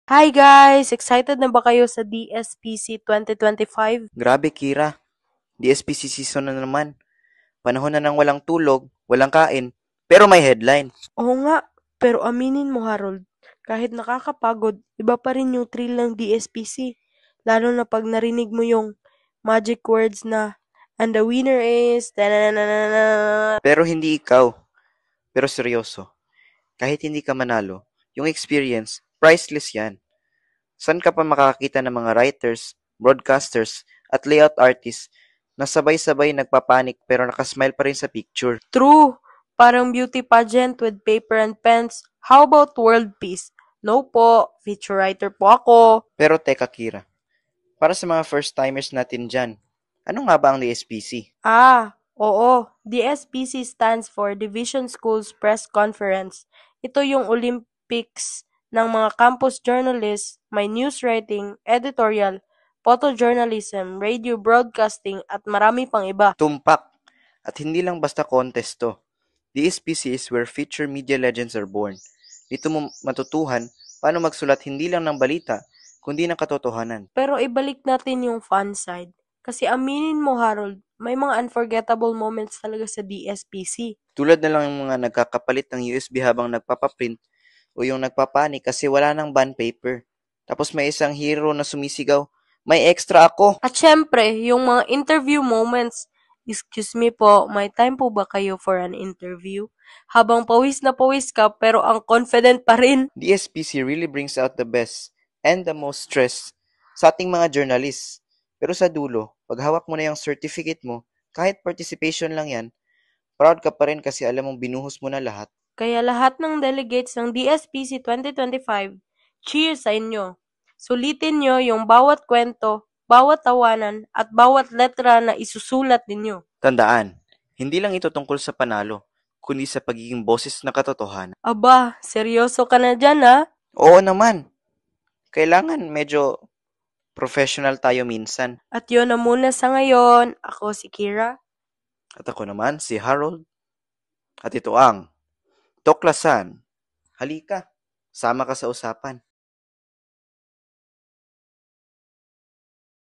Hi guys! Excited na ba kayo sa DSPC 2025? Grabe, Kira. DSPC season na naman. Panahon na ng walang tulog, walang kain, pero may headline. Oo nga, pero aminin mo Harold, kahit nakakapagod, iba pa rin yung thrill ng DSPC. Lalo na pag narinig mo yung magic words na and the winner is tananana. Pero hindi ikaw. Pero seryoso, kahit hindi ka manalo, yung experience, priceless yan. San ka pa makakakita ng mga writers, broadcasters, at layout artists na sabay-sabay nagpapanik pero nakasmile pa rin sa picture? True! Parang beauty pageant with paper and pens. How about world peace? No po, feature writer po ako. Pero teka, Kira, para sa mga first-timers natin dyan, ano nga ba ang DSPC? Oo. DSPC stands for Division Schools Press Conference. Ito yung Olympics ng mga campus journalists, may news writing, editorial, photojournalism, radio broadcasting, at marami pang iba. Tumpak! At hindi lang basta contest to. DSPC is where future media legends are born. Dito mo matutuhan paano magsulat hindi lang ng balita, kundi ng katotohanan. Pero ibalik natin yung fun side. Kasi aminin mo, Harold, may mga unforgettable moments talaga sa DSPC. Tulad na lang yung mga nagkakapalit ng USB habang nagpapaprint o yung nagpapanik kasi wala ng bond paper. Tapos may isang hero na sumisigaw, may extra ako! At syempre, yung mga interview moments. Excuse me po, may time po ba kayo for an interview? Habang pawis na pawis ka pero ang confident pa rin. DSPC really brings out the best and the most stress sa ating mga journalists. Pero sa dulo, pag hawak mo na yung certificate mo, kahit participation lang yan, proud ka pa rin kasi alam mong binuhos mo na lahat. Kaya lahat ng delegates ng DSPC 2025, cheers sa inyo. Sulitin nyo yung bawat kwento, bawat tawanan, at bawat letra na isusulat ninyo. Tandaan, hindi lang ito tungkol sa panalo, kundi sa pagiging boses na katotohanan. Aba, seryoso ka na dyan ha? Oo naman, kailangan medyo professional tayo minsan. At yun na muna sa ngayon. Ako si Kira. At ako naman, si Harold. At ito ang Toklasan. Halika, sama ka sa usapan.